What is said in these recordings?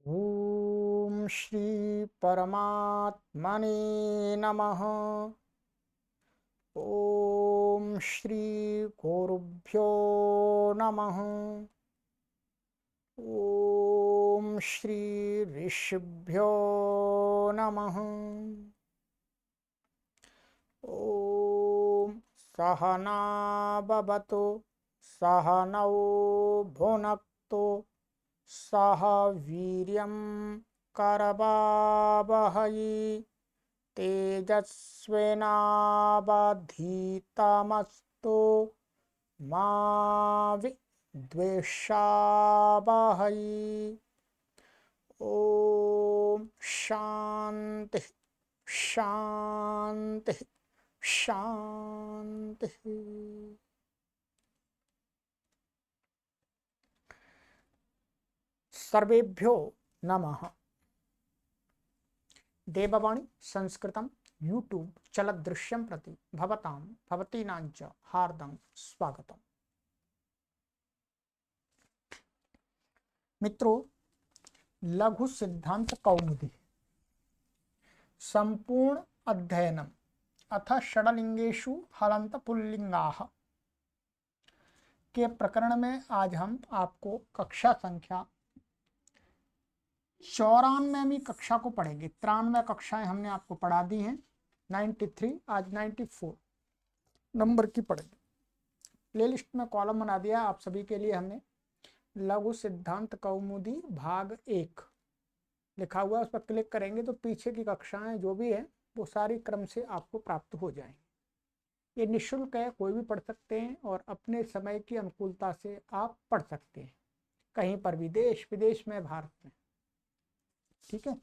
ओम श्री परमात्मने नमः। ओम श्री गुरुभ्यो नमः। ओम श्री ऋषिभ्यो नमः। ओम सहना भवतु सहनौ भुनक्तु सह वीर्यं करवावहै तेजस्विनावधीतमस्तु मा विद्विषावहै। ओम शांति शांति शांति। सर्वेभ्यो नमः। देववाणी संस्कृतं यूट्यूब चलदृश्यं प्रति भवतां भवतीनांच हार्दं स्वागतम्। मित्रों, लघु सिद्धांत कौमुदी संपूर्ण अध्ययनम अथ षडलिंगेषु हलंत पुल्लिंगाः के प्रकरण में आज हम आपको कक्षा संख्या 94वीं कक्षा को पढ़ेंगे। 93 कक्षाएं हमने आपको पढ़ा दी हैं। 93, आज 94 नंबर की पढ़ेंगे। प्लेलिस्ट में कॉलम बना दिया आप सभी के लिए हमने। लघु सिद्धांत कौमुदी भाग 1 लिखा हुआ है, उस पर क्लिक करेंगे तो पीछे की कक्षाएं जो भी है वो सारी क्रम से आपको प्राप्त हो जाएंगी। ये निःशुल्क है, कोई भी पढ़ सकते हैं और अपने समय की अनुकूलता से आप पढ़ सकते हैं, कहीं पर भी, देश विदेश में, भारत में। ठीक है,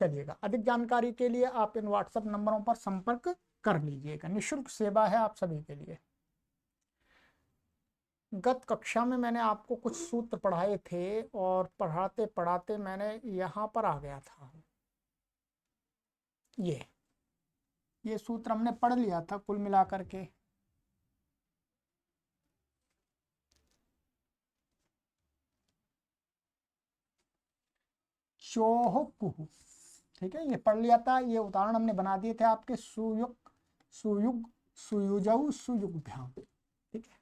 चलिएगा। अधिक जानकारी के लिए आप इन व्हाट्सएप नंबरों पर संपर्क कर लीजिएगा। निःशुल्क सेवा है आप सभी के लिए। गत कक्षा में मैंने आपको कुछ सूत्र पढ़ाए थे और पढ़ाते पढ़ाते मैंने यहाँ पर आ गया था। ये सूत्र हमने पढ़ लिया था कुल मिलाकर के। चोह कुहु, ठीक है, ये पढ़ लिया था। ये उदाहरण हमने बना दिए थे आपके सुयुग सुयुग सुयुजौ सुयुगभ्याम। ठीक है,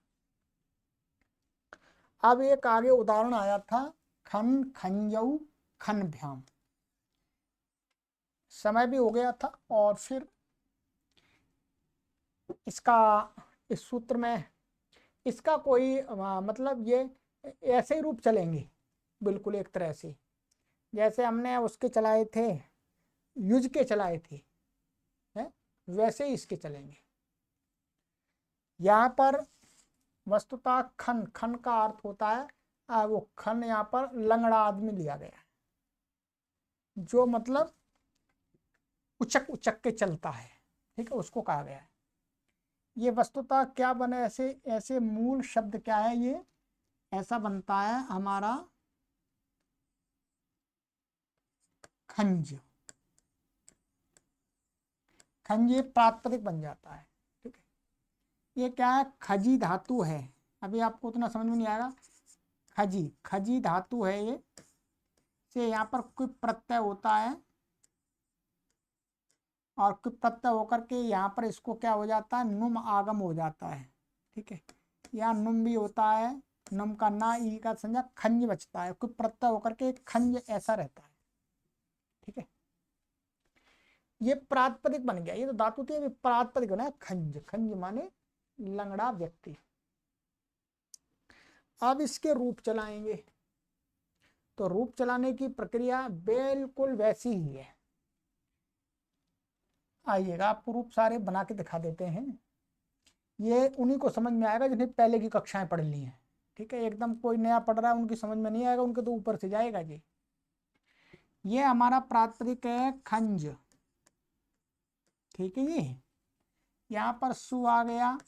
अब एक आगे उदाहरण आया था खन खंजौ खनभ्याम। समय भी हो गया था और फिर इसका, इस सूत्र में इसका कोई मतलब ये ऐसे ही रूप चलेंगे बिल्कुल एक तरह से, जैसे हमने उसके चलाए थे, युज के चलाए थे, है? वैसे ही इसके चलेंगे। यहाँ पर वस्तुतः खन, खन का अर्थ होता है वो खन यहाँ पर लंगड़ा आदमी लिया गया है, जो मतलब उचक उचक के चलता है। ठीक है, उसको कहा गया है। ये वस्तुतः क्या बने, ऐसे ऐसे मूल शब्द क्या है, ये ऐसा बनता है हमारा खंज। खंज ये प्रातिपदिक बन जाता है। ठीक है, ये क्या है, खजी धातु है। अभी आपको उतना समझ में नहीं आएगा। खजी, खजी धातु है ये, से यहाँ पर कोई प्रत्यय होता है और कोई प्रत्यय होकर के यहाँ पर इसको क्या हो जाता है, नुम आगम हो जाता है। ठीक है, यहाँ नुम भी होता है, नुम का ना ई का संज्ञा खंज बचता है, कोई प्रत्यय होकर के खंज ऐसा रहता है। ठीक है, ये प्रातिपदिक बन गया। ये तो धातु थी, प्रातिपदिक बना है खंज। खंज माने लंगड़ा व्यक्ति। अब इसके रूप चलाएंगे तो रूप चलाने की प्रक्रिया बिल्कुल वैसी ही है। आइएगा, आपको रूप सारे बना के दिखा देते हैं। ये उन्हीं को समझ में आएगा जिन्हें पहले की कक्षाएं पढ़ ली हैं। ठीक है, एकदम कोई नया पढ़ रहा है उनकी समझ में नहीं आएगा, उनके तो ऊपर से जाएगा जी। ये हमारा प्रातिपदिक है खंज। ठीक है जी, यहाँ पर सु आ गया,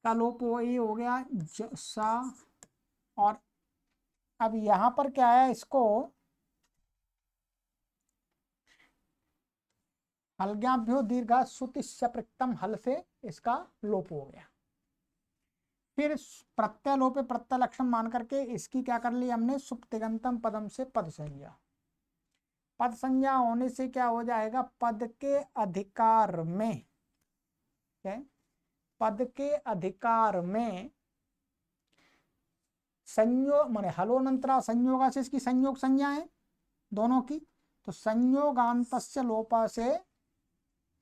का लोप हो गया सा। और अब यहाँ पर क्या है, इसको हल्ग्याभ्यो दीर्घा सुतिस्य प्रक्तम हल से इसका लोप हो गया। फिर प्रत्यय लोपे प्रत्यय लक्षण मान करके इसकी क्या कर ली हमने, सुप्तिगंतम पदम से पद संज्ञा। पद संज्ञा होने से क्या हो जाएगा, पद के अधिकार में, क्या पद के अधिकार में संयोग माने हलोनंतरा संयोगा से इसकी संयोग संज्ञा है दोनों की, तो संयोगांतस्य लोपा से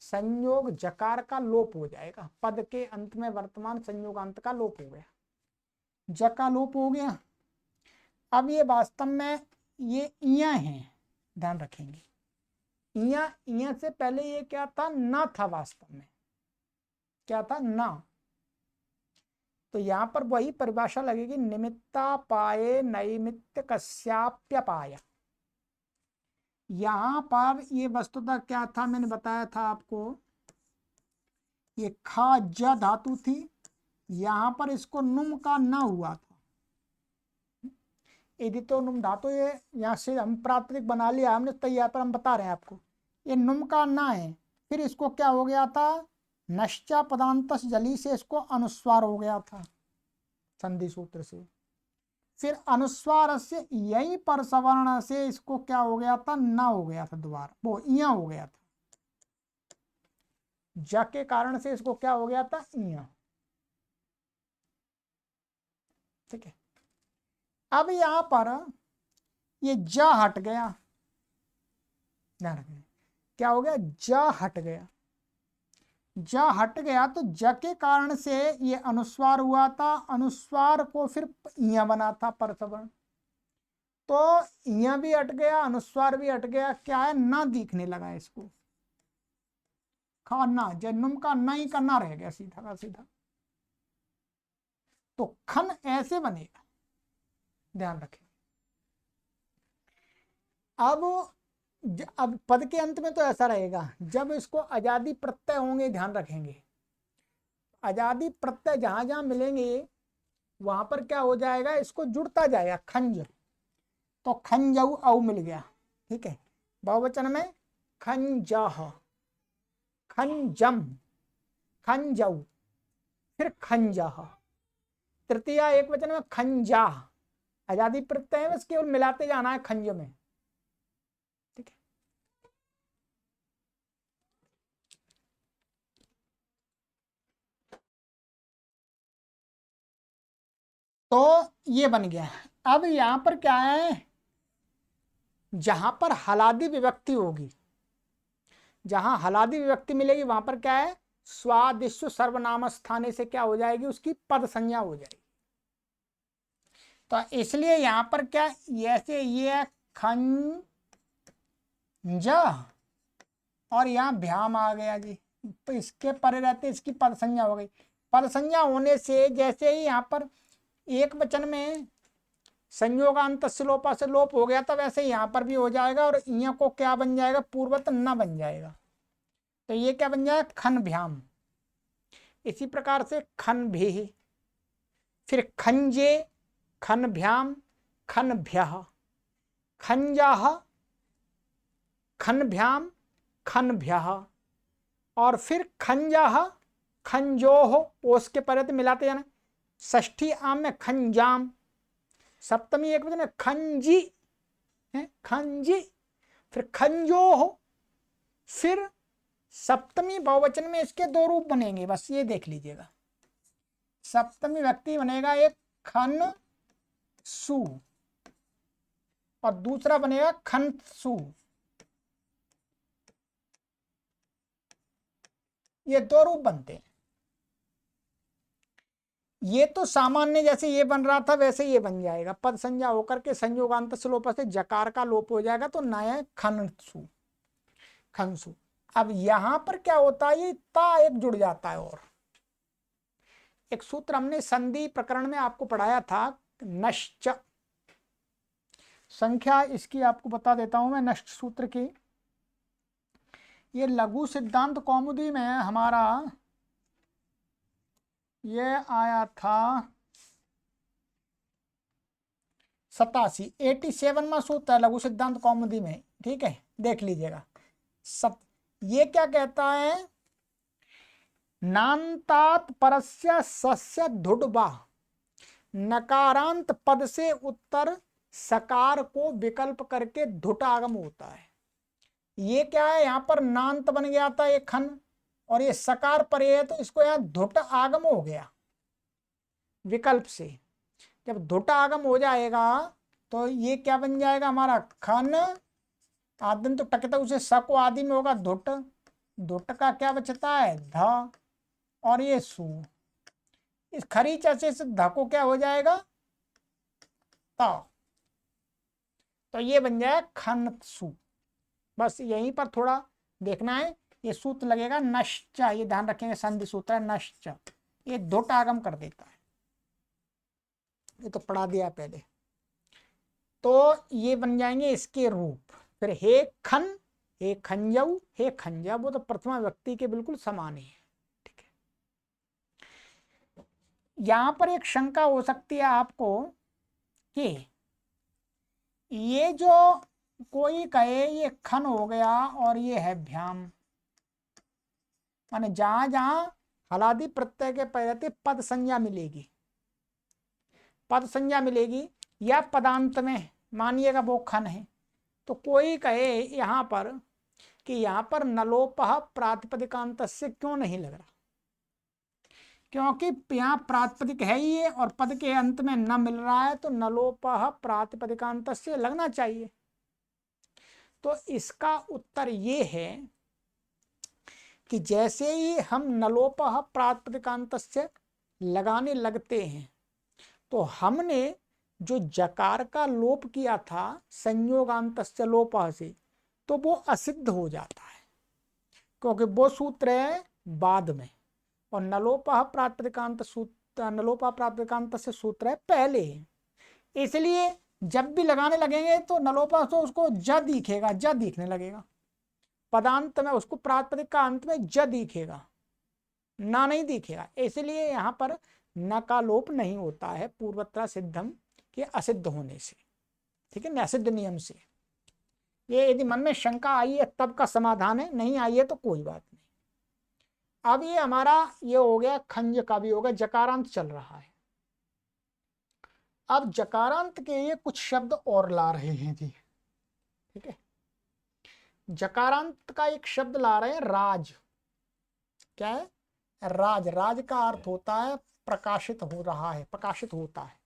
संयोग जकार का लोप हो जाएगा। पद के अंत में वर्तमान संयोगांत का लोप हो गया, जका लोप हो गया। अब ये वास्तव में ये इया हैं, ध्यान रखेंगे। इया इया से पहले ये क्या था, ना था, वास्तव में क्या था, ना। तो यहां पर वही परिभाषा लगेगी, निमित्ता पाए नैमित्त कस्याप्य पाया। यहां पर ये वस्तुतः क्या था, मैंने बताया था आपको, ये खा ज धातु थी, यहां पर इसको नुम का ना हुआ था। यदि तो नुम धातु, ये यहाँ से हम प्राकृतिक बना लिया हमने, तो यहाँ पर हम बता रहे हैं आपको, ये नुम का ना है। फिर इसको क्या हो गया था, नश्चा पदांतस जली से इसको अनुस्वार हो गया था संधि सूत्र से। फिर अनुस्वार से यही पर सवर्ण से इसको क्या हो गया था, ना हो गया था, दोबारा वो इया हो गया था। ज के कारण से इसको क्या हो गया था, इया। ठीक है। अब यहां पर ये ज हट गया, ध्यान रखना क्या हो गया, ज हट गया। ज हट गया तो ज के कारण से ये अनुस्वार हुआ था, अनुस्वार को फिर इया बना था परसवर्ण, तो इया भी हट गया, अनुस्वार भी हट गया, क्या है, ना दिखने लगा इसको, खाना जन्म का ना ही करना रह गया सीधा का सीधा। तो खन ऐसे बनेगा, ध्यान रखें। अब पद के अंत में तो ऐसा रहेगा, जब इसको अजादी प्रत्यय होंगे, ध्यान रखेंगे, अजादी प्रत्यय जहां जहां मिलेंगे वहां पर क्या हो जाएगा, इसको जुड़ता जाएगा, खंज, तो खंजऊ औ मिल गया। ठीक है, बहुवचन में खंजह, खंजम, खंजऊ, फिर खंजह, तृतीय एक वचन में खंजा, आजादी प्रत्यय है, बस केवल मिलाते जाना है खंज में। ठीक है, तो ये बन गया। अब यहां पर क्या है, जहां पर हलादी विभक्ति होगी, जहां हलादी विभक्ति मिलेगी वहां पर क्या है, स्वादिष्ट सर्वनाम स्थाने से क्या हो जाएगी, उसकी पद संज्ञा हो जाएगी। तो इसलिए यहां पर क्या, ऐसे ये खंज और यहाँ भ्याम आ गया जी, तो इसके परे रहते इसकी पद संज्ञा हो गई। पद संज्ञा होने से जैसे ही यहाँ पर एक वचन में संयोगांत लोपा से लोप हो गया, तब वैसे यहाँ पर भी हो जाएगा, और यहाँ को क्या बन जाएगा, पूर्वत न बन जाएगा। तो ये क्या बन जाएगा, खन भ्याम। इसी प्रकार से खन भी, फिर खंजे, खन भ्याम, खन भ्यः, खंजाह, खन भ्याम, खन भ्यः, और फिर खंजाह, खंजोह, ओस के परत मिलाते जाना, षष्ठी आम में खंजाम, सप्तमी एक वचन में खंजी है, खंजी, फिर खंजोह, फिर सप्तमी बहुवचन में इसके दो रूप बनेंगे, बस ये देख लीजिएगा। सप्तमी व्यक्ति बनेगा एक खन सु, और दूसरा बनेगा खन सु। ये दो रूप बनते हैं। ये तो सामान्य जैसे ये बन रहा था वैसे ये बन जाएगा, पद संज्ञा होकर के संयोगांत लोप से जकार का लोप हो जाएगा, तो नया खनसु, खनसु। अब यहां पर क्या होता है, ये ता एक जुड़ जाता है, और एक सूत्र हमने संधि प्रकरण में आपको पढ़ाया था, नश्च, संख्या इसकी आपको बता देता हूं मैं, नष्ट सूत्र की। ये लघु सिद्धांत कौमुदी में हमारा ये आया था 87वां सूत्र है लघु सिद्धांत कौमुदी में। ठीक है, देख लीजिएगा। ये क्या कहता है, नान्तात परस्य सस्य धुडबा, नकारांत पद से उत्तर सकार को विकल्प करके धुट आगम होता है। ये क्या है, यहाँ पर नांत बन गया था एक खन, और ये सकार पर है तो इसको यहाँ धुट आगम हो गया विकल्प से। जब धुट आगम हो जाएगा तो ये क्या बन जाएगा हमारा, खन आदम तो टकता उसे सको आदि में होगा धुट, धुट का क्या बचता है ध, और ये सु, इस खरी चसे से ध को क्या हो जाएगा त, तो ये बन जाएगा खन सु। बस यहीं पर थोड़ा देखना है, ये सूत्र लगेगा नश्च, ये ध्यान रखेंगे संधि सूत्र है नश्च, ये धुट आगम कर देता है, ये तो पढ़ा दिया पहले। तो ये बन जाएंगे इसके रूप। फिर हे खन, हे खंजऊ, हे खंजा, वो तो प्रथमा व्यक्ति के बिल्कुल समान ही है। ठीक है, यहां पर एक शंका हो सकती है आपको कि ये जो कोई कहे ये खन हो गया और ये है भ्याम, माने जहां जहां हलादि प्रत्यय के पहले पद संज्ञा मिलेगी, पद संज्ञा मिलेगी, या पदांत में मानिएगा वो खन है, तो कोई कहे यहाँ पर कि यहाँ पर नलोपह प्रातिपदिकांत से क्यों नहीं लग रहा, क्योंकि यहाँ प्रातिपदिक है ही है और पद के अंत में न मिल रहा है, तो नलोपह प्रातिपदिकांत से लगना चाहिए। तो इसका उत्तर ये है कि जैसे ही हम नलोपह प्रातिपदिकांत से लगाने लगते हैं तो हमने जो जकार का लोप किया था संयोगांतस्य लोपः से, तो वो असिद्ध हो जाता है, क्योंकि वो सूत्र है बाद में, और नलोपः प्रातिपदिकांत सूत्र, नलोपः प्रातिपदिकांत से सूत्र है पहले। इसलिए जब भी लगाने लगेंगे तो नलोपः से उसको ज दिखेगा, ज दिखने लगेगा, पदांत में उसको प्रातिपदिक का अंत में ज दिखेगा, ना नहीं दिखेगा। इसलिए यहाँ पर न का लोप नहीं होता है पूर्वत्र सिद्धम के असिद्ध होने से। ठीक है, निषिद्ध नियम से। ये यदि मन में शंका आई है तब का समाधान है, नहीं आई है तो कोई बात नहीं। अब ये हमारा ये हो गया, खंज का भी हो गया, जकारांत चल रहा है। अब जकारांत के ये कुछ शब्द और ला रहे हैं जी। ठीक है, जकारांत का एक शब्द ला रहे हैं राज। क्या है, राज। राज का अर्थ होता है प्रकाशित हो रहा है, प्रकाशित होता है,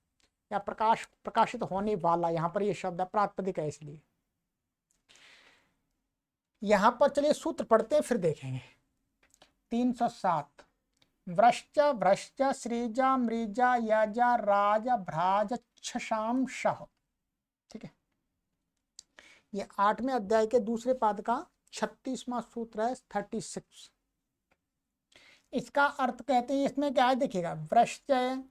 या प्रकाशित होने वाला। यहां पर ये शब्द प्रातिपदिक है इसलिए। यहां पर चलिए सूत्र पढ़ते हैं फिर देखेंगे। 307 व्रश्च भ्रश्च श्रीजा मृजा यजा राज भ्राज छशाम शह। ठीक है, ये 8वें अध्याय के दूसरे पाद का 36वां सूत्र है, 36। इसका अर्थ कहते हैं, इसमें क्या है देखिएगा, वृश्च है,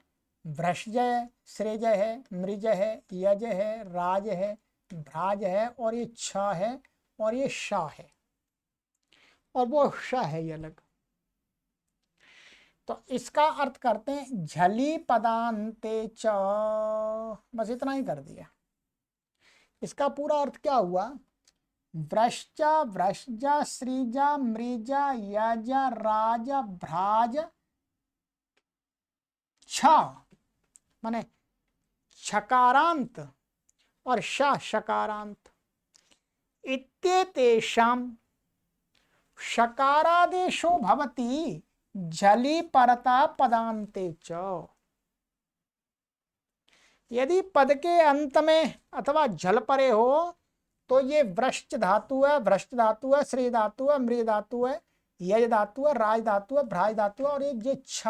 भ्रष्ज है, श्रेज है, मृज है, यज है, राज है, भ्राज है, और ये छ है, और ये शाह है, और वो शाह है ये अलग। तो इसका अर्थ करते हैं झली पदांते च, बस इतना ही कर दिया। इसका पूरा अर्थ क्या हुआ, व्रश्च व्रश्ज श्रीज मृज यज राज भ्राज छ, माने छकारांत और शकारांत, इत्येतेषां शकारादेशो भवति झलि परता पदांते च। यदि पद के अंत में अथवा झल परे हो तो ये वृश्च धातु है, भ्रष्ट धातु है, श्री धातु है, मृ धातु है, यज धातु है, राज धातु है, भ्राज धातु है, और ये छ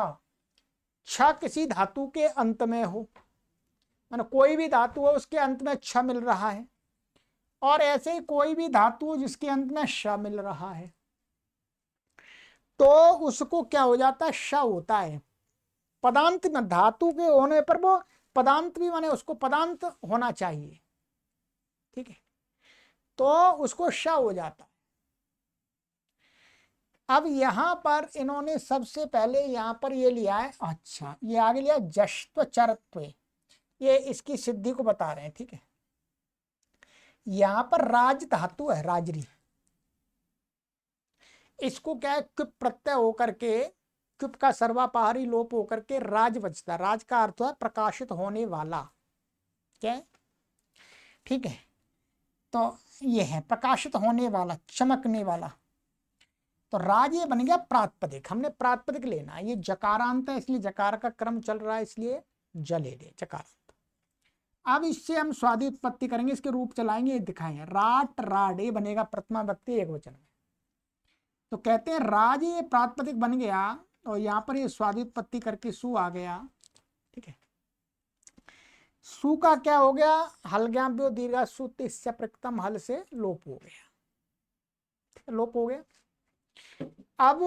किसी धातु के अंत में हो, माने कोई भी धातु हो उसके अंत में छ मिल रहा है, और ऐसे ही कोई भी धातु जिसके अंत में श मिल रहा है तो उसको क्या हो जाता है, श होता है। पदांत में धातु के होने पर वो पदांत भी, माने उसको पदांत होना चाहिए। ठीक है, तो उसको श हो जाता है। अब यहां पर इन्होंने सबसे पहले यहां पर ये लिया है, अच्छा ये आगे लिया जश्त्व चरत्व, ये इसकी सिद्धि को बता रहे हैं। ठीक है, यहां पर राज धातु है, राजरी, इसको क्या है क्विप प्रत्यय होकर के क्युप का सर्वापहारी लोप होकर के राज बचता है। राज का अर्थ है प्रकाशित होने वाला, क्या है? ठीक है, तो ये है प्रकाशित होने वाला, चमकने वाला। तो राज ये बन गया प्रातिपदिक, हमने प्रातिपदिक लेना है। ये जकारांत है इसलिए जकार का क्रम चल रहा है, इसलिए ज ले ले जकारांत। अब इससे हम स्वादी उत्पत्ति करेंगे, इसके रूप चलाएंगे, ये दिखाएंगे। राट राड ये बनेगा प्रथमा व्यक्ति एक वचन में। तो कहते हैं राज ये प्रातिपदिक बन गया और यहाँ पर ये स्वादी उत्पत्ति करके सु आ गया। ठीक है, सु का क्या हो गया? हलज्ञाभ्यो दीर्घा सु तिस्य प्रकृतम, हल से लोप हो गया, लोप हो गया। अब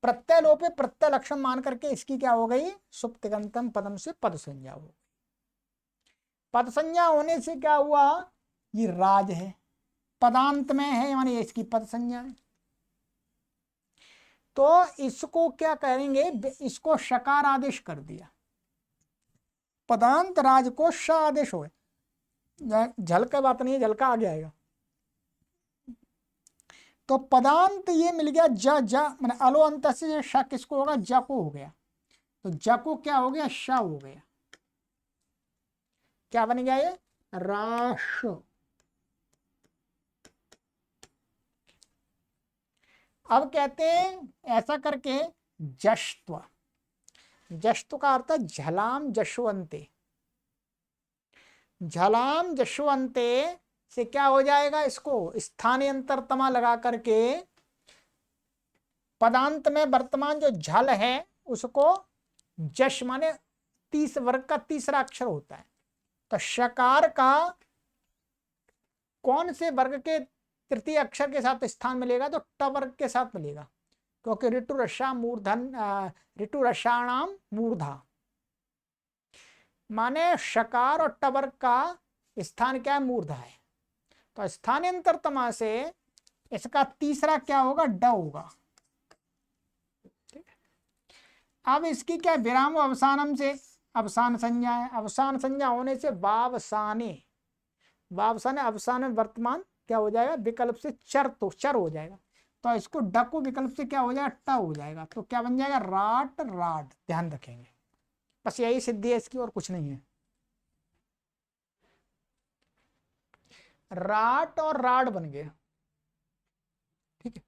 प्रत्यय लोपे प्रत्यय लक्षण मान करके इसकी क्या हो गई? सुप्तिगंतम पदम से पद संज्ञा हो गई। पद संज्ञा होने से क्या हुआ? ये राज है, पदांत में है, माने इसकी पद संज्ञा है। तो इसको क्या करेंगे? इसको शकार आदेश कर दिया, पदांत राज को श आदेश हो। झल का बात नहीं है, झल का आगे आएगा। तो पदांत ये मिल गया ज ज, मैंने अलो अंत से श किसको होगा? ज को हो गया। तो ज को क्या हो गया? श हो गया। क्या बन गया? ये राश। अब कहते हैं ऐसा करके जश्त्व, जश्त्व का अर्थ झलाम जशवंते, झलाम जशवंते से क्या हो जाएगा? इसको स्थानांतर तमा लगा करके पदांत में वर्तमान जो झल है उसको जश माने 30 वर्ग का तीसरा अक्षर होता है। तो शकार का कौन से वर्ग के तृतीय अक्षर के साथ स्थान मिलेगा? तो ट वर्ग के साथ मिलेगा, क्योंकि ऋतु रसा मूर्धन, ऋतु रसाणाम मूर्धा, माने शकार और ट वर्ग का स्थान क्या है? मूर्धा है। तो स्थानांतर तमा से इसका तीसरा क्या होगा? ड होगा। अब इसकी क्या? विराम अवसानम से अवसान संज्ञा है, अवसान संज्ञा होने से वावसाने, वावसाने अवसान वर्तमान क्या हो जाएगा? विकल्प से चर, तो चर हो जाएगा। तो इसको ड को विकल्प से क्या हो जाएगा? ट हो जाएगा। तो क्या बन जाएगा? राट राड। ध्यान रखेंगे, बस यही सिद्धि है इसकी और कुछ नहीं है। राट और राड बन गया। ठीक है,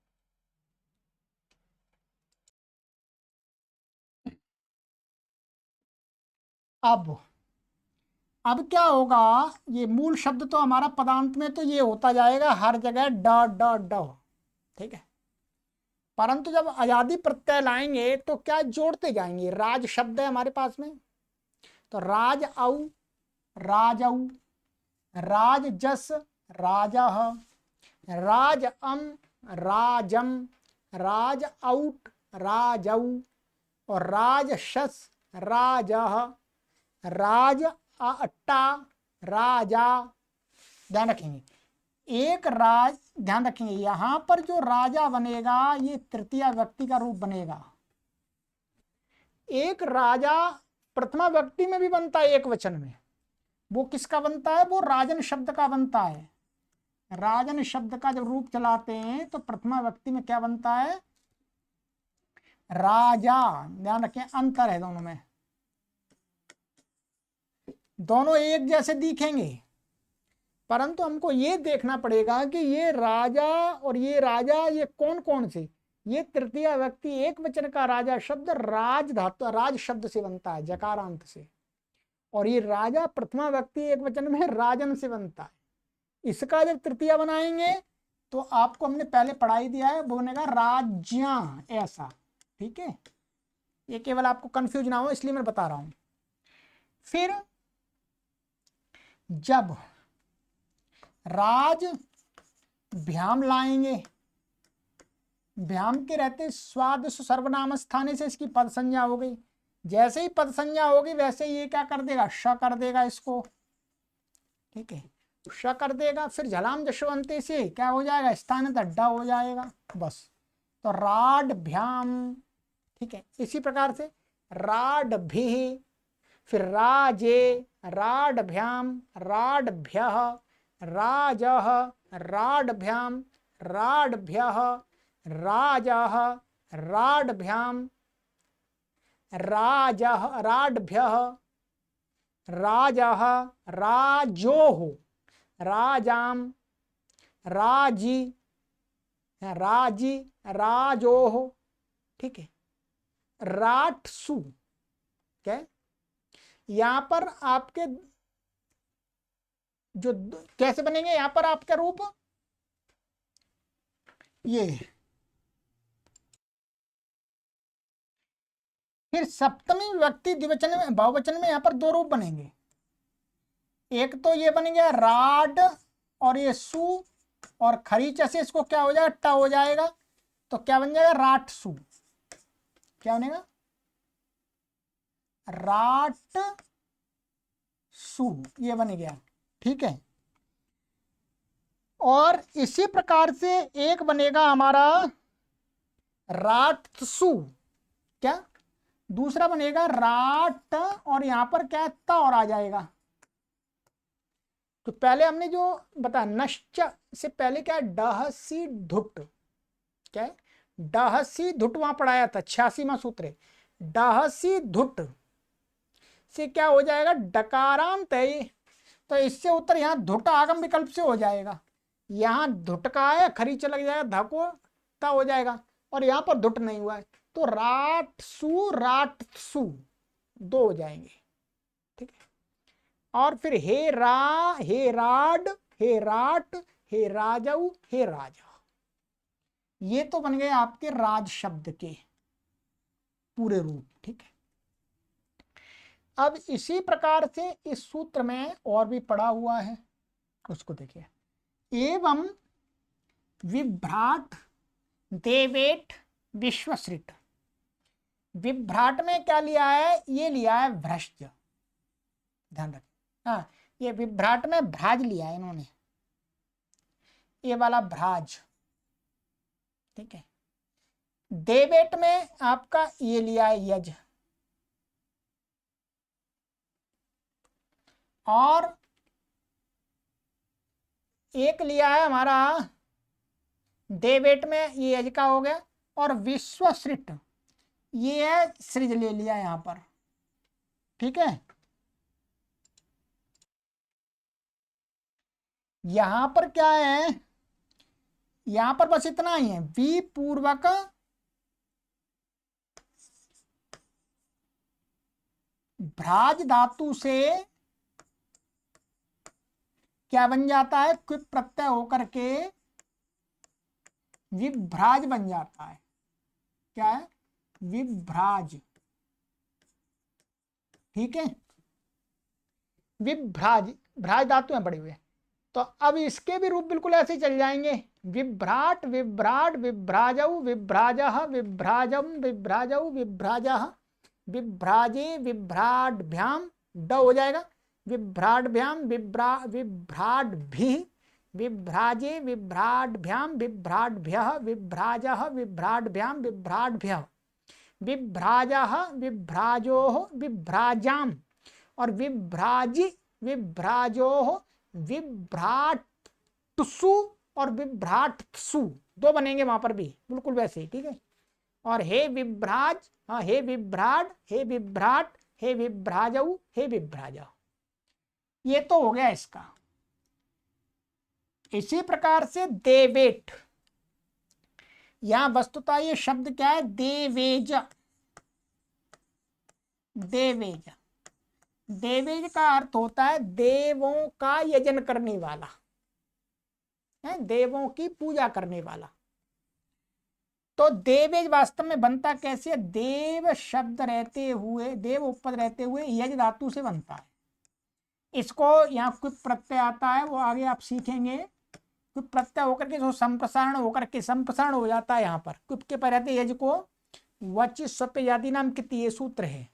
अब क्या होगा? ये मूल शब्द तो हमारा पदांत में तो ये होता जाएगा हर जगह ड ड ड। ठीक है, परंतु जब अजादी प्रत्यय लाएंगे तो क्या जोड़ते जाएंगे? राज शब्द है हमारे पास में, तो राज औ, राजौ, राज जस, राजः, राज अम, राजम, राज औट, राजौ, और राजशस, राजः, राज अट्टा, राजा। ध्यान रखेंगे, एक राज, ध्यान रखेंगे यहां पर जो राजा बनेगा ये तृतीय व्यक्ति का रूप बनेगा। एक राजा प्रथमा व्यक्ति में भी बनता है एक वचन में, वो किसका बनता है? वो राजन शब्द का बनता है। राजन शब्द का जब रूप चलाते हैं तो प्रथमा व्यक्ति में क्या बनता है? राजा। ध्यान रखें, अंतर है दोनों में, दोनों एक जैसे दिखेंगे, परंतु हमको ये देखना पड़ेगा कि ये राजा और ये राजा ये कौन कौन से। ये तृतीय व्यक्ति एक वचन का राजा शब्द राज धातु, राज शब्द से बनता है, जकारांत से, और ये राजा प्रथमा व्यक्ति एक वचन में राजन से बनता है। इसका जब तृतीय बनाएंगे तो आपको हमने पहले पढ़ाई दिया है, वो बनेगा राज्या, ऐसा। ठीक है, ये केवल आपको कंफ्यूज ना हो इसलिए मैं बता रहा हूं। फिर जब राज भ्याम लाएंगे, भ्याम के रहते स्वाद सर्वनाम स्थाने से इसकी पद संज्ञा हो गई। जैसे ही पद संज्ञा होगी वैसे ये क्या कर देगा? श कर देगा इसको। ठीक है, श कर देगा। फिर झलाम जशवंते से क्या हो जाएगा? स्थान अड्डा हो जाएगा, बस। तो राड भ्याम। ठीक है, इसी प्रकार से राड भी, फिर राजे, राड भ्याम, राड भ्यः, राजः, राडभ्याम, राडभ्यः, राजः, राडभ्याम, राजः राड्भ्यः, राजः राजोः, राजाम राजी, राजी राजोः, ठीक है। राटसु, क्या है? यहां पर आपके जो कैसे बनेंगे यहां पर आपका रूप ये। फिर सप्तमी विभक्ति द्विवचन में बहुवचन में यहां पर दो रूप बनेंगे। एक तो ये बन गया राड और ये सु, और खरीचा से इसको क्या हो जाएगा, ट हो जाएगा, तो क्या बन जाएगा, राटसु। क्या बनेगा, राट सु, ये बन गया, ठीक है। और इसी प्रकार से एक बनेगा हमारा राटसु, क्या, दूसरा बनेगा राट, और यहां पर क्या है, त और आ जाएगा। तो पहले हमने जो बता नश्च से पहले क्या है, डहसी धुट, क्या है, डहसी धुट वहां पढ़ाया था 86वां सूत्र है। डहसी धुट से क्या हो जाएगा, डकारांत है, तो इससे उत्तर यहाँ धुट आगम विकल्प से हो जाएगा। यहाँ धुट का है, खरीच लग जाएगा, धको ता हो जाएगा, और यहाँ पर धुट नहीं हुआ है, तो राटसु दो हो जाएंगे, ठीक है। और फिर हे रा, हे राड, हे राट, हे राजऊ, हे राजा, ये तो बन गए आपके राज शब्द के पूरे रूप, ठीक है। अब इसी प्रकार से इस सूत्र में और भी पड़ा हुआ है, उसको देखिए। एवं विभ्राट देवेट विश्वसृट, विभ्राट में क्या लिया है, ये लिया है भ्रष्ट, ध्यान रखें। हाँ, ये विभ्राट में भ्राज लिया है इन्होंने, ये वाला भ्राज, ठीक है। देवेट में आपका ये लिया है यज, और एक लिया है हमारा देवेट में ये यज का हो गया, और विश्वसृट ये है सृज ले लिया यहां पर, ठीक है। यहां पर क्या है, यहां पर बस इतना ही है, वी पूर्वक भ्राज धातु से क्या बन जाता है, क्विप प्रत्यय होकर के विभ्राज बन जाता है, क्या है, विभ्राज, ठीक है। विभ्राज, भ्राज धातु में पड़े हुए, तो अब इसके भी रूप बिल्कुल ऐसे ही चल जाएंगे, विभ्राट, विभ्राट, विभ्राजऊ, विभ्राजः, विभ्राजम, विभ्राजऊ, विभ्राजः, विभ्राजे, विभ्राटभ्याम, ड हो जाएगा, विभ्राटभ्याम, विभ्राटभिः, विभ्राजे, विभ्राटभ्याम, विभ्राटभ्यः, विभ्राजः, विभ्राटभ्याम, विभ्राटभ्यः, विभ्राजः, विभ्राजोः, विभ्राजाम, और विभ्राजि, विभ्राजोः, विभ्राटसु, और विभ्राटसु दो बनेंगे वहां पर भी बिल्कुल वैसे ही, ठीक है। और हे विभ्राज, हाँ, हे विभ्राट, हे विभ्राट, हे विभ्राजऊ, हे विभ्राजा, ये तो हो गया इसका। इसी प्रकार से देवेट, यहां वस्तुतः ये शब्द क्या है, देवेज, देवेज, देवेज का अर्थ होता है देवों का यजन करने वाला, है, देवों की पूजा करने वाला। तो देवेज वास्तव में बनता कैसे है, देव शब्द रहते हुए, देव उपपद रहते हुए यज धातु से बनता है। इसको यहाँ क्विप प्रत्यय आता है, वो आगे आप सीखेंगे। क्विप प्रत्यय होकर के जो संप्रसारण होकर के संप्रसारण हो जाता है, यहाँ पर क्विप के पर रहते यज को वच स्वप्य जाति नाम कितनी, ये सूत्र है,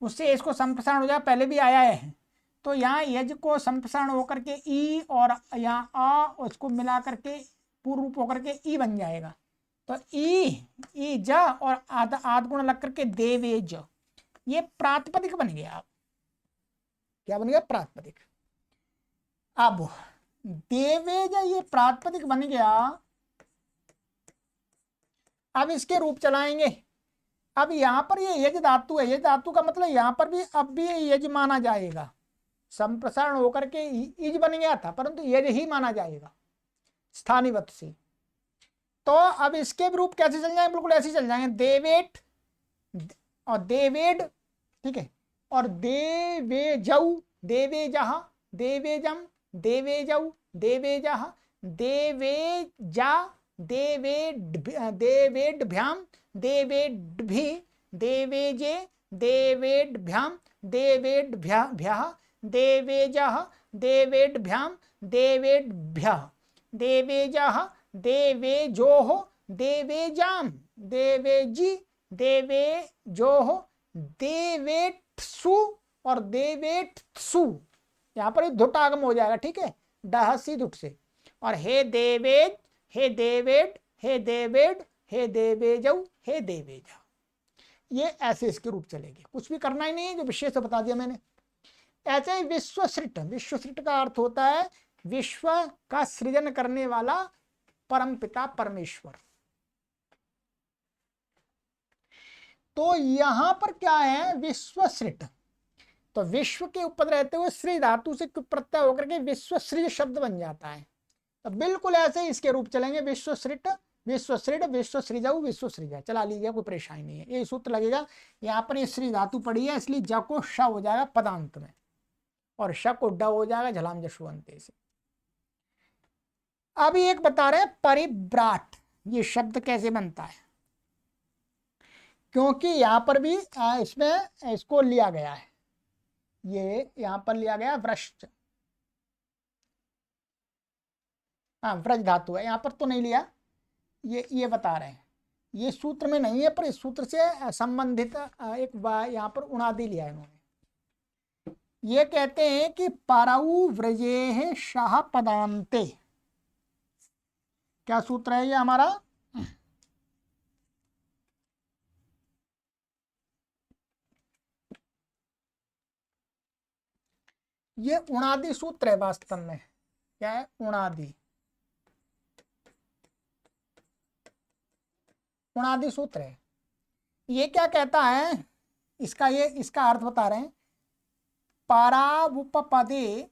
उससे इसको संप्रसारण हो जाए, पहले भी आया है। तो यहाँ यज को संप्रसारण होकर के ई, और यहाँ आ उसको मिला करके पूर्व रूप होकर के ई बन जाएगा, तो ई ज और आद गुण लग करके देवेज, ये प्रातिपदिक बन गया। क्या बन गया, प्रातिपदिक। अब देवेज ये प्रातिपदिक बन गया, अब इसके रूप चलाएंगे। अब यहाँ पर ये यज धातु है, यज धातु का मतलब यहाँ पर भी अब भी यज माना जाएगा, संप्रसारण होकर के इज बन गया था परंतु यज ही माना जाएगा स्थानीवत से। तो अब इसके भी रूप कैसे चल जाएंगे, बिल्कुल ऐसे चल जाएंगे, देवेट और देवेड, ठीक है, और देवेजौ, देवेजह, देवेजम, देवेजौ, देवेजह, देवेजा, देवेड्भ्याम, देवेड्भि, देवेजे, देवेड्भ्याम, देवेड्भ्यः, देवेजः, देवेड्भ्याम, देवेड्भ्यः, देवेजः, देवेजोः, देवेजाम, देवेजी, देवेजोः, देवेट्सु और देवेट्सु, यहाँ पर धुट आगम हो जाएगा, ठीक है, डहसी धुट से। और हे देवेज, हे देवेड, हे देवेड, हे देवेजौ, हे देवेजा, ये ऐसे इसके रूप चलेंगे, कुछ भी करना ही नहीं है, जो विशेष बता दिया मैंने। ऐसे ही विश्वसृष्ट, विश्वसृष्ट का अर्थ होता है विश्व का सृजन करने वाला परम पिता परमेश्वर। तो यहां पर क्या है, विश्वसृष्ट, तो विश्व के ऊपर रहते हुए श्री धातु से प्रत्यय होकर के विश्वसृज शब्द बन जाता है। तो बिल्कुल ऐसे ही इसके रूप चलेंगे, विश्वसृष्ट, विश्वसृड, विश्वसृजौ, विश्वसृजा, चला लीजिए, कोई परेशानी नहीं है, ये सूत्र लगेगा। यहाँ पर ये श्री धातु पड़ी है इसलिए ज को श हो जाएगा पदांत में और श को ड हो जाएगा झलाम जशुअंते से। अब एक बता रहे हैं परिव्राट, ये शब्द कैसे बनता है, क्योंकि यहां पर भी इसमें इसको लिया गया है, ये यहां पर लिया गया व्रश्च, हाँ व्रज धातु है, यहां पर तो नहीं लिया, ये बता रहे हैं, ये सूत्र में नहीं है पर इस सूत्र से संबंधित एक यहां पर उणादि लिया है इन्होंने। ये कहते हैं कि पारऊ व्रजे शाह पदांते, क्या सूत्र है ये हमारा, ये उणादि सूत्र है वास्तव में, क्या है उणादि, उणादि सूत्र है। ये क्या कहता है, इसका अर्थ बता रहे हैं, पारावुपपदे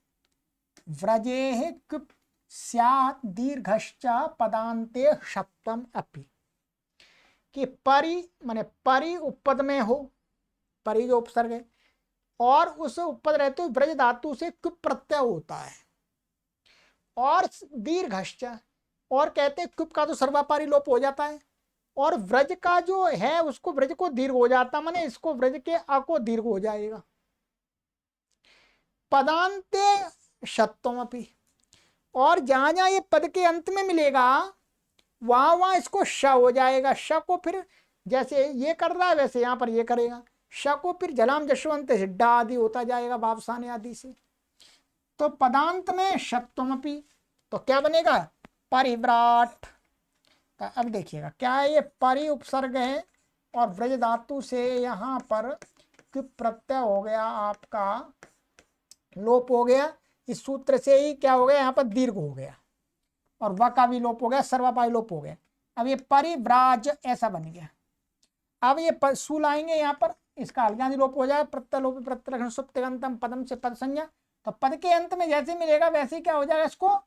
व्रजे कुप स्यात् दीर्घश्च पदांते शक्तम अपि, कि परि माने परि उपपद में हो, परि जो उपसर्ग है, और उस उपपद रहते हुए व्रज धातु से कुप प्रत्यय होता है, और दीर्घश्च, और कहते कुप का तो सर्वापारी लोप हो जाता है, और व्रज का जो है उसको व्रज को दीर्घ हो जाता, माने इसको व्रज के अ को दीर्घ हो जाएगा, पदांते शत्वमपि, और जहां जहां ये पद के अंत में मिलेगा वहां वहां इसको श हो जाएगा, श को फिर जैसे ये कर रहा है वैसे यहां पर ये करेगा, श को फिर जलाम जशवंत हिड्डा आदि होता जाएगा वावसाने आदि से। तो पदांत में शत्वमपि, तो क्या बनेगा परिव्राट। अब देखिएगा क्या है, ये परि उपसर्ग है और व्रज धातु से यहाँ पर प्रत्यय हो गया, आपका लोप हो गया, इस सूत्र से ही क्या हो गया, यहाँ पर दीर्घ हो गया, और व का भी लोप हो गया, सर्वापाई लोप हो गया। अब ये परिव्राज ऐसा बन गया। अब ये सु लाएंगे यहाँ पर, इसका अलगादि लोप हो जाए, प्रत्यय लोप प्रत्यय सुप्तिगंतम पदम से पद संज्ञा, तो पद के अंत में जैसे मिलेगा वैसे क्या हो जाएगा, इसको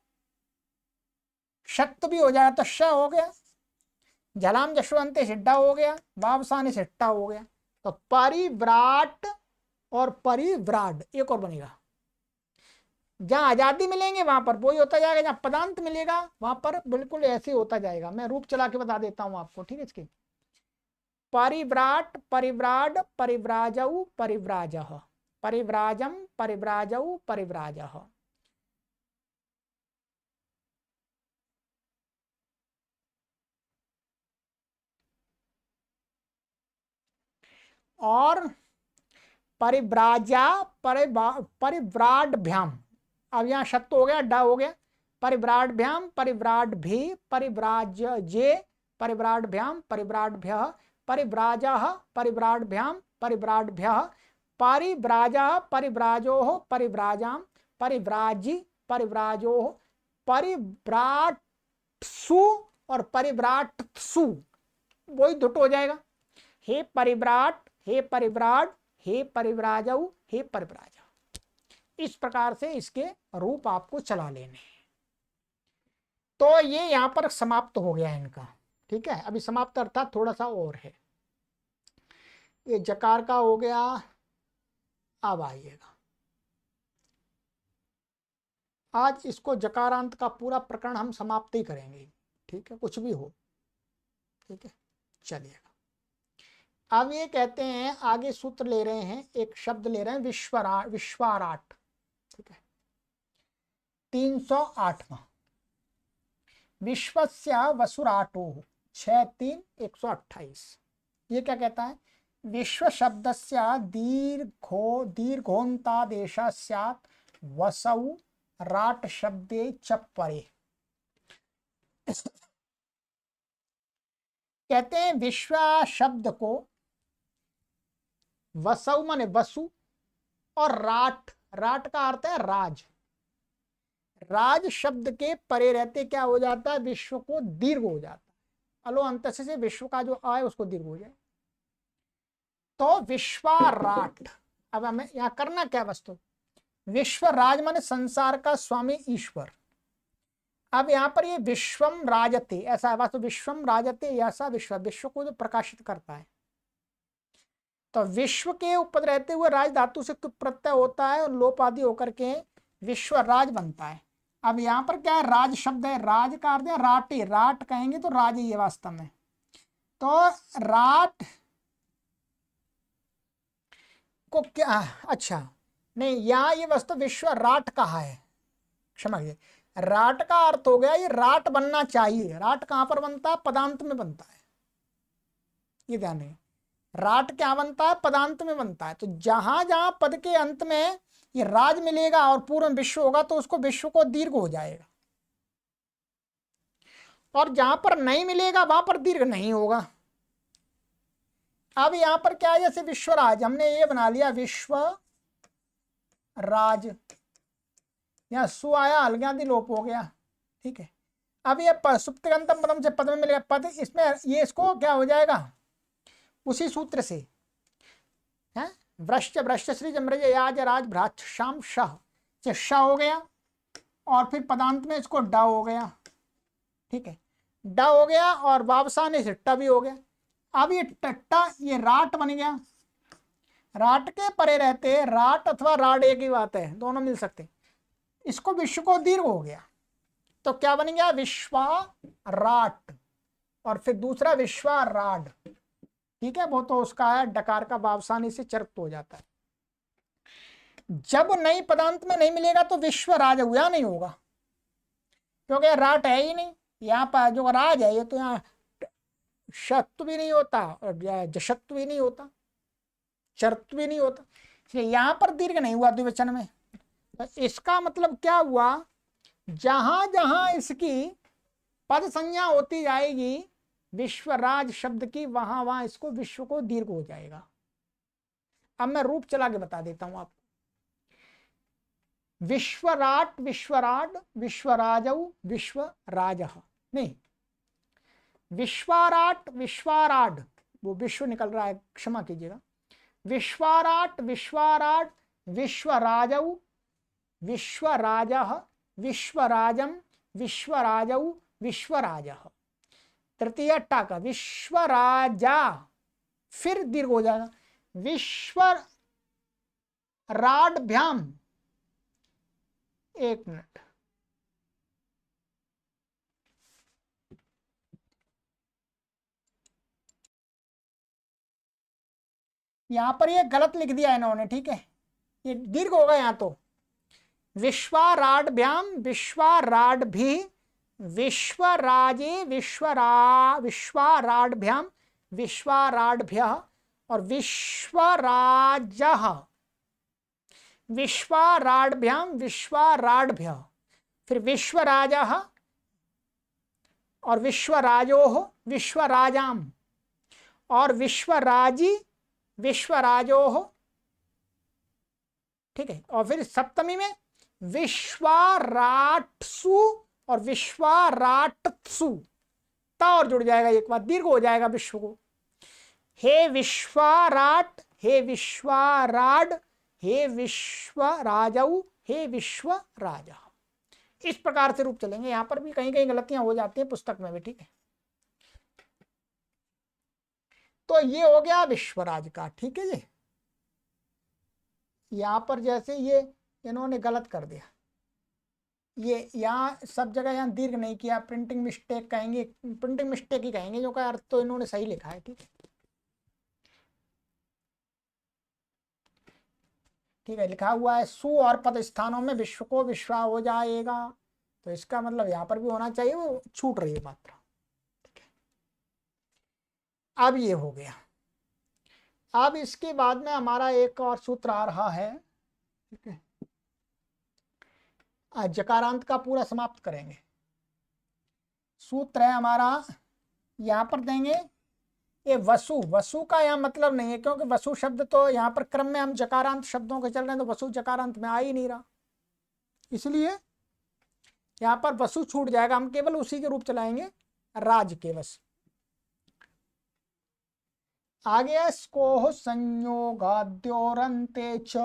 शक्त भी हो जाएगा, तो श हो गया, जलाम जशवंते सिड्डा हो गया, वावसाने सिट्टा हो गया। तो परिव्राट और परिव्राड एक और बनेगा, जहां आजादी मिलेंगे वहां पर वही होता जाएगा, जहां पदांत मिलेगा वहां पर बिल्कुल ऐसे होता जाएगा। मैं रूप चला के बता देता हूं आपको, ठीक है। इसके परिव्राट, परिव्राड, परिव्राजौ, परिव्राजः, परिव्राजम, परिव्राजौ, परिव्राजः। और परिव्राजा, परिव्राडभ्याम, अब यहाँ शब्द हो गया, ड हो गया, परिव्राडभ्याम, परिव्राडभि, परिव्राजजे, परिव्राडभ्याम, परिव्राडभ्यः, परिव्राजः, परिव्राडभ्याम, परिव्राडभ्यः, परिव्राजः, परिव्राजोः, परिव्राजाम, परिव्राजी, परिव्राजोः, परिव्राट्सु और परिव्राट्सु, वही दुट हो जाएगा। हे परिव्राट, हे परिव्राट, हे परिव्राजऊ, हे परिव्राजा। इस प्रकार से इसके रूप आपको चला लेने हैं। तो ये यहां पर समाप्त हो गया इनका, ठीक है। अभी समाप्त अर्थात थोड़ा सा और है। ये जकार का हो गया। अब आइएगा, आज इसको जकारांत का पूरा प्रकरण हम समाप्त ही करेंगे, ठीक है, कुछ भी हो, ठीक है। चलिएगा, अब ये कहते हैं, आगे सूत्र ले रहे हैं, एक शब्द ले रहे हैं विश्वाराट, ठीक है। 308वां, विश्वस्य वसुराटो 6-3-128। ये क्या कहता है? विश्व शब्दस्य दीर्घोन्तादेश स्यात् वसौ राट शब्दे च परे। कहते हैं विश्व शब्द को वसौ माने वसु और राट, राट का अर्थ है राज, राज शब्द के परे रहते क्या हो जाता है? विश्व को दीर्घ हो जाता है। अलो अंत से विश्व का जो आ है उसको दीर्घ हो जाए, तो विश्वाराट। अब हमें यहां करना क्या? वस्तु विश्व राज माने संसार का स्वामी ईश्वर। अब यहां पर ये विश्वम राजते ऐसा है, वास्तव विश्वम राजते ऐसा विश्व, विश्व को जो प्रकाशित करता है। तो विश्व के ऊपर रहते हुए राज धातु से प्रत्यय होता है और लोप आदि होकर के विश्व राज बनता है। अब यहां पर क्या है? राज शब्द है, राज का अर्थ है राटे, राट कहेंगे तो राज ही है वास्तव में। तो राट को क्या, अच्छा नहीं, यहां ये वस्तु विश्व राट कहा है, क्षमा कीजिए, राट का अर्थ हो गया ये राट बनना चाहिए। राट कहां पर बनता है? पदांत में बनता है, ये ध्यान है। राट क्या बनता है? पदांत में बनता है। तो जहां जहां पद के अंत में ये राज मिलेगा और पूर्ण विश्व होगा तो उसको विश्व को दीर्घ हो जाएगा, और जहां पर नहीं मिलेगा वहां पर दीर्घ नहीं होगा। अब यहां पर क्या है? जैसे विश्वराज हमने ये बना लिया विश्व राज, यहां सु आया, हल्ग्यादि लोप हो गया, ठीक है। अब ये सुप्तिगंतम पदम से पद में मिलेगा पद, इसमें ये इसको क्या हो जाएगा? उसी सूत्र से है वृश्च वृश्च श्री जमरज याज राज भ्राच शाम शाह से श हो गया, और फिर पदांत में इसको ड हो गया, ठीक है, ड हो गया, और वावसाने से ट भी हो गया। अब ये टट्टा ये राट बन गया। राट के परे रहते राट अथवा राड एक ही बात है, दोनों मिल सकते। इसको विश्व को दीर्घ हो गया तो क्या बन गया? विश्वा राट, और फिर दूसरा विश्वा राड, ठीक है। वो तो उसका है डकार का वावसानी से चरक्त हो जाता है। जब नहीं पदांत में नहीं मिलेगा तो विश्व राज हुआ नहीं होगा, क्योंकि राट है ही नहीं। यहाँ पर जो राज है ये तो यहाँ शत्व भी नहीं होता और जशत्व भी नहीं होता, चरत्व भी नहीं होता, इसलिए यहाँ पर दीर्घ नहीं हुआ द्विवचन में। तो इसका मतलब क्या हुआ? जहां जहां इसकी पद संज्ञा होती जाएगी विश्वराज शब्द की, वहां वहां इसको विश्व को दीर्घ हो जाएगा। अब मैं रूप चला के बता देता हूं आपको। विश्वराट, विश्वराड, विश्वराजऊ, विश्वराजः, नहीं विश्वाराट, विश्वाराड, वो विश्व निकल रहा है, क्षमा कीजिएगा। विश्वाराट, विश्वाराड, विश्वराजऊ, विश्वराजः, विश्वराजम, विश्वराजऊ, विश्वराजः। तृतीय टा का विश्वराजा, फिर दीर्घ हो जाएगा विश्वराडभ्याम। एक मिनट, यहां पर ये गलत लिख दिया इन्होंने, ठीक है, ये दीर्घ होगा यहां तो। विश्वराडभ्याम, विश्वराडभि, विश्वराजे, विश्वराडभ्याम, विश्वराडभ्यः, और विश्वराजः, विश्वराडभ्याम, विश्वराडभ्यः, फिर विश्वराजः और विश्वराजोः, विश्वराजाम, और विश्वराजी, विश्वराजोः, ठीक है। और फिर सप्तमी में विश्वाराटसु और विश्वाराटसु, ता और जुड़ जाएगा, एक बार दीर्घ हो जाएगा विश्व को। हे विश्वाराट, हे विश्वाराड, हे विश्वराजऊ, हे विश्वराज। इस प्रकार से रूप चलेंगे। यहां पर भी कहीं कहीं गलतियां हो जाती हैं पुस्तक में भी, ठीक है। तो ये हो गया विश्वराज का, ठीक है जी। यहां पर जैसे ये इन्होंने गलत कर दिया, ये यहाँ सब जगह यहाँ दीर्घ नहीं किया, प्रिंटिंग मिस्टेक कहेंगे, प्रिंटिंग मिस्टेक ही कहेंगे, जो का अर्थ तो इन्होंने सही लिखा है, ठीक है। ठीक है, लिखा हुआ है सु और पद स्थानों में विश्व को विश्वा हो जाएगा, तो इसका मतलब यहाँ पर भी होना चाहिए, वो छूट रही है मात्रा, ठीक है। अब ये हो गया। अब इसके बाद में हमारा एक और सूत्र आ रहा है, ठीक है। आज जकारांत का पूरा समाप्त करेंगे। सूत्र है हमारा, यहाँ पर देंगे ये वसु। वसु का यहाँ मतलब नहीं है, क्योंकि वसु शब्द तो यहाँ पर क्रम में हम जकारांत शब्दों के चल रहे हैं, तो वसु जकारांत में आ ही नहीं रहा, इसलिए यहाँ पर वसु छूट जाएगा। हम केवल उसी के रूप चलाएंगे, राज के बस। आगे स्कोह संयोगाद्योरन्ते च,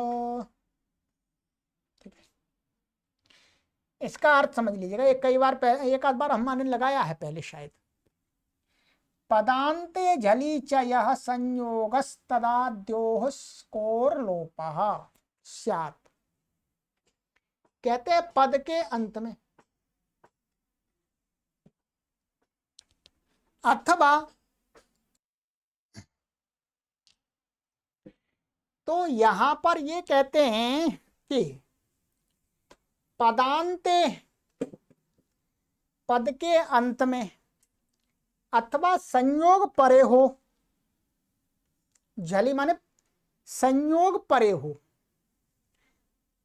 ठीक है। इसका अर्थ समझ लीजिएगा, एक कई बार एक आध बार हमने लगाया है पहले शायद। पदान्ते झली च यह संयोगस्तदाद्योः स्कोरलोपः स्यात्। कहते हैं पद के अंत में अथवा, तो यहां पर ये कहते हैं कि पदान्ते, पद के अंत में, अथवा संयोग परे हो, झली माने संयोग परे हो,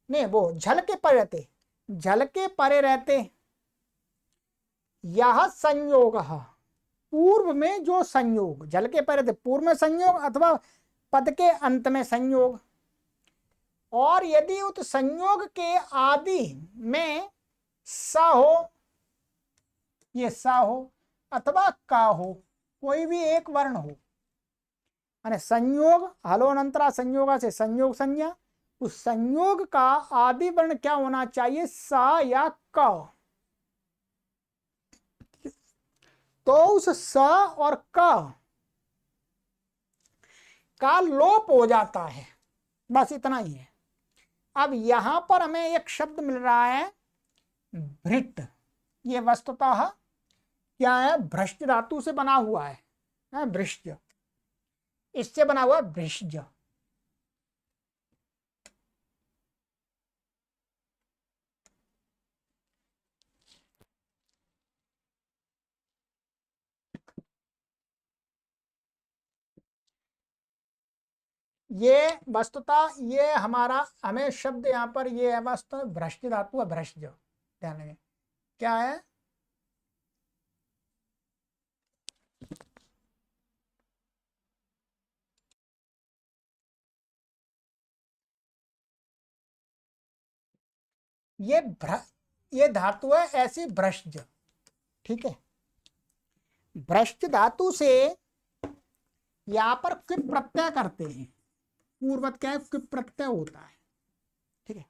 नहीं वो झल के परे रहते, झल के परे रहते, यह संयोग, पूर्व में जो संयोग, झल के परे थे पूर्व में संयोग, अथवा पद के अंत में संयोग, और यदि उत संयोग के आदि में स हो, ये स हो अथवा का हो, कोई भी एक वर्ण हो, माने संयोग हलोनंतरा संयोगा से संयोग संज्ञा, उस संयोग का आदि वर्ण क्या होना चाहिए, स या क। तो उस स और क का लोप हो जाता है, बस इतना ही है। अब यहां पर हमें एक शब्द मिल रहा है भृट, ये वस्तुतः क्या है, भ्रष्ट धातु से बना हुआ है, भृष्ट, इससे बना हुआ भृष्ज। ये वस्तुतः ये हमारा, हमें शब्द यहाँ पर ये है वस्तु भ्रष्ट धातु है, भ्रष्ट, ध्यान रखें क्या है, ये ये धातु है ऐसी भ्रष्ट, ठीक है। भ्रष्ट धातु से यहाँ पर क्विप प्रत्यय करते हैं, पूर्वत क्या है, क्विप प्रत्यय होता है, ठीक है।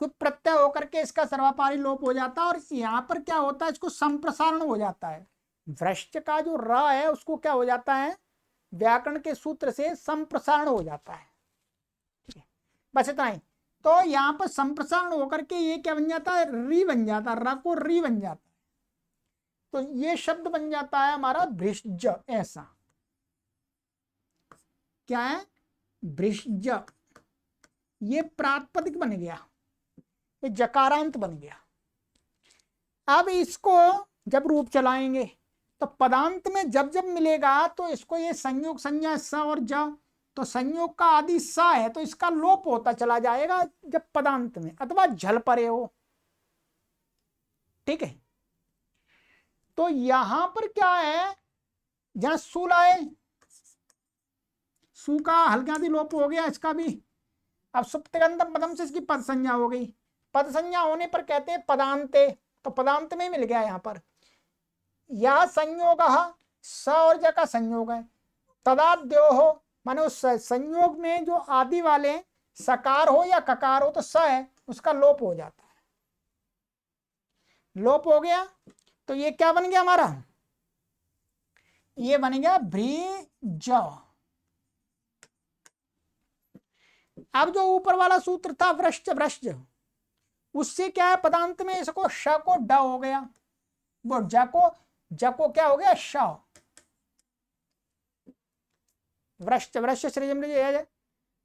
क्विप प्रत्यय होकर के इसका सर्वपारी लोप हो जाता है, और यहाँ पर क्या होता है, इसको संप्रसारण हो जाता है। भ्रष्ट का जो र है उसको क्या हो जाता है, व्याकरण के सूत्र से संप्रसारण हो जाता है, ठीक है। बस इतना ही। तो यहाँ पर संप्रसारण होकर के ये क्या बन जाता है, री बन जाता है, र को री बन जाता है, तो ये शब्द बन जाता है हमारा भृष्ज। ऐसा क्या है, भृष्ज, ये प्रातिपदिक बन गया, ये जकारांत बन गया। अब इसको जब रूप चलाएंगे तो पदांत में जब जब मिलेगा तो इसको ये संयोग संज्ञा स और ज, तो संयोग का आदि स है तो इसका लोप होता चला जाएगा जब पदांत में अथवा झल परे हो, ठीक है। तो यहां पर क्या है, जहां सु लाए, सु का हल्का आदि लोप हो गया, इसका भी। अब सुप्तगंधम पदम से इसकी पद संज्ञा हो गई, पद संज्ञा होने पर कहते हैं पदांते, तो पदांत में मिल गया। यहां पर यह संयोग स और ज का संयोग है, तदाद्यो हो माने उस संयोग में जो आदि वाले सकार हो या ककार हो तो स है उसका लोप हो जाता है। लोप हो गया तो ये क्या बन गया हमारा, ये बन गया भ्रीज। अब जो ऊपर वाला सूत्र था वृश्च वृश्च, उससे क्या है पदांत में इसको श को ड हो गया, वो ज को क्या हो गया श। वृश्च वृश्च सृजम।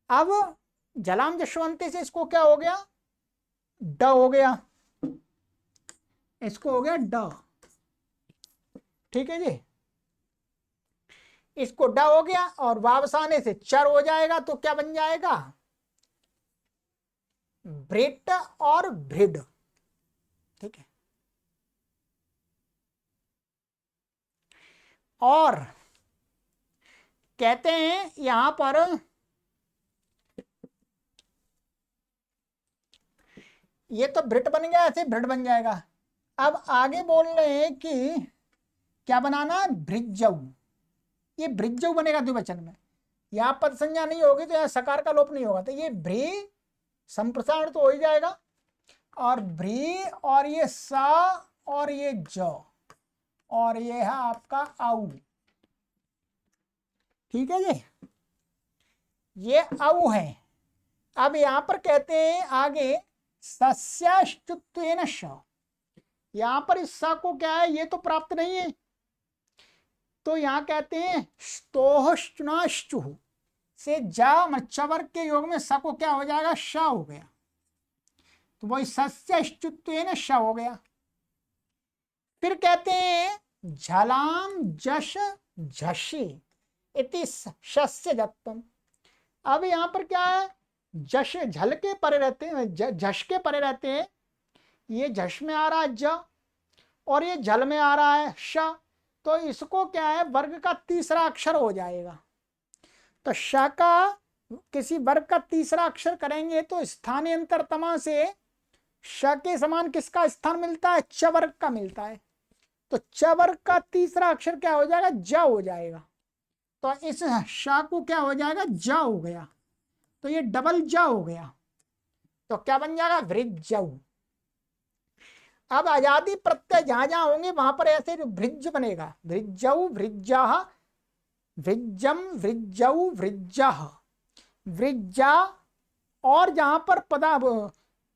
अब जलाम जशवंती से इसको क्या हो गया ड हो गया, इसको हो गया ड। ठीक है जी, इसको ड हो गया और वापस आने से चर हो जाएगा तो क्या बन जाएगा ब्रिट और भ्रिड। ठीक है, और कहते हैं यहां पर ये तो भ्रिट बन गया, ऐसे भ्रिड बन जाएगा। अब आगे बोल रहे हैं कि क्या बनाना है भ्रिजऊ, ये भ्रिजऊ बनेगा द्विवचन में, यहां पद संज्ञा नहीं होगी तो यहां सकार का लोप नहीं होगा, तो ये भ्री संप्रसारण तो हो ही जाएगा, और भ्री और ये सा और ये ज और ये है आपका आउ। ठीक है जी, ये आउ है। अब यहां पर कहते हैं आगे सस्याश्चुत्वेन श, यहां पर इस सा को क्या है ये तो प्राप्त नहीं है, तो यहां कहते हैं स्तोहश्चुनाश्चु से जा चवर के योग में स को क्या हो जाएगा श हो गया, तो वही सस्याश्चुत्वेन श हो गया। फिर कहते हैं झलाम जश झषि इति शस्य दत्तम। अब यहां पर क्या है जश झल के परे रहते हैं, झश के परे रहते हैं, ये झश में आ रहा है ज और ये झल में आ रहा है श, तो इसको क्या है वर्ग का तीसरा अक्षर हो जाएगा। तो श का किसी वर्ग का तीसरा अक्षर करेंगे तो स्थानांतरतमा से श के समान किसका स्थान मिलता है च वर्ग का मिलता है, तो च वर्ग का तीसरा अक्षर क्या हो जाएगा ज हो जाएगा, तो इस श को क्या हो जाएगा ज हो गया, तो ये डबल ज हो गया, तो क्या बन जाएगा वृज्जऊ। अब आजादी प्रत्यय जहां जहां होंगे वहां पर ऐसे वृज्ज बनेगा, वृज्जऊ वृज्जा वृज्जम वृज्जऊ वृज्जा वृज्जा, और जहां पर पदा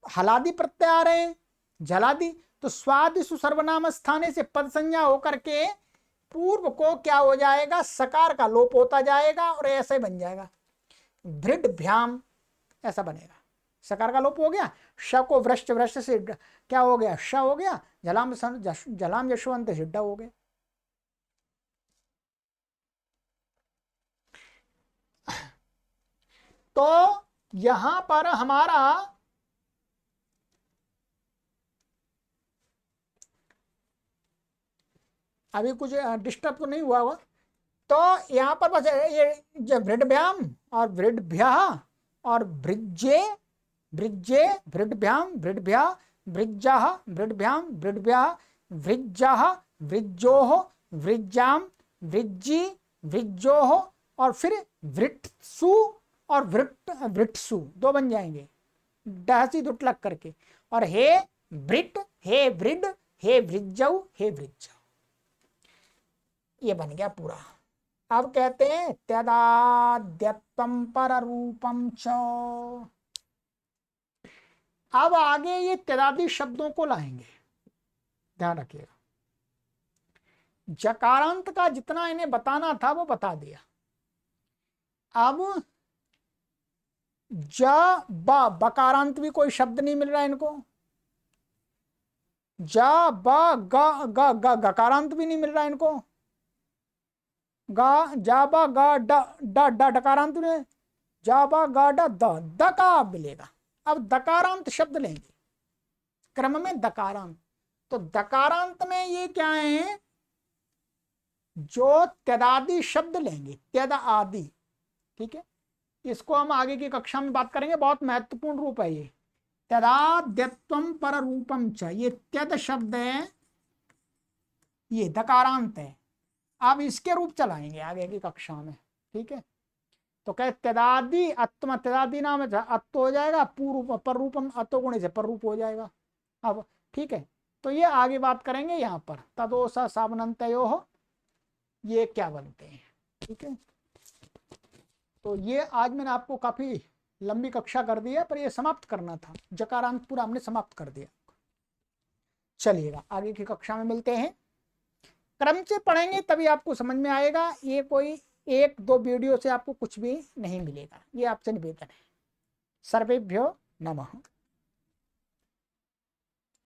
हलादि प्रत्यय आ रहे हैं झलादि, तो स्वादिशु सर्वनाम स्थाने से पद संज्ञा होकर के पूर्व को क्या हो जाएगा सकार का लोप होता जाएगा और ऐसे बन जाएगा भृड भ्याम, ऐसा बनेगा। सकार का लोप हो गया, श को वृश्च वृश्च से क्या हो गया श हो गया, जलाम यशवंत सिड्डा हो गया। तो यहां पर हमारा अभी कुछ डिस्टर्ब तो नहीं हुआ होगा, तो यहां पर बस ये वृडभ्याम और वृडभ्या और वृज्जे वृज्जे वृडभ्याम वृडभ्या वृज्जा वृडभ्याम वृडभ्या वृज्जा वृज्जोह वृज्जाम वृज्जी वृज्जोह, और फिर वृट्सु और वृट्सु दो बन जाएंगे डहसी दुट लग करके, और हे वृट हे वृड हे वृज्जौ हे वृज्जौ, ये बन गया पूरा। अब कहते हैं त्यदाद्यत्तम पर रूपम च। अब आगे ये त्यदादि शब्दों को लाएंगे, ध्यान रखिएगा। जकारांत का जितना इन्हें बताना था वो बता दिया। अब ज ब बकारांत भी कोई शब्द नहीं मिल रहा है इनको, ज ब ग ग ग गकारांत भी नहीं मिल रहा है इनको, ग जा ब ग ड ड ड डकारांत में जा ब ग ड द द का मिलेगा। अब दकारांत शब्द लेंगे क्रम में दकारांत, तो दकारांत में ये क्या है जो त्यदादि शब्द लेंगे त्यद आदि। ठीक है, इसको हम आगे की कक्षा में बात करेंगे, बहुत महत्वपूर्ण रूप है ये त्यदाद्यत्वम पर रूपम च, ये त्यद शब्द है, ये दकारांत है। अब इसके रूप चलाएंगे आगे की कक्षा में। ठीक है। तो कहे त्यदादि अत्म, त्यदादि नाम है अत्त हो जाएगा, पूर्व पर रूपम अतो गुणे से पर रूप हो जाएगा। अब ठीक है, तो ये आगे बात करेंगे यहाँ पर तदोष सावनंतयो हो ये क्या बनते हैं। ठीक है, तो ये आज मैंने आपको काफी लंबी कक्षा कर दी है, पर ये समाप्त करना था, जकारांत पूरा हमने समाप्त कर दिया। चलिएगा आगे की कक्षा में मिलते हैं, क्रम से पढ़ेंगे तभी आपको समझ में आएगा, ये कोई एक दो वीडियो से आपको कुछ भी नहीं मिलेगा, ये आपसे निवेदन है। सर्वेभ्यो नमः।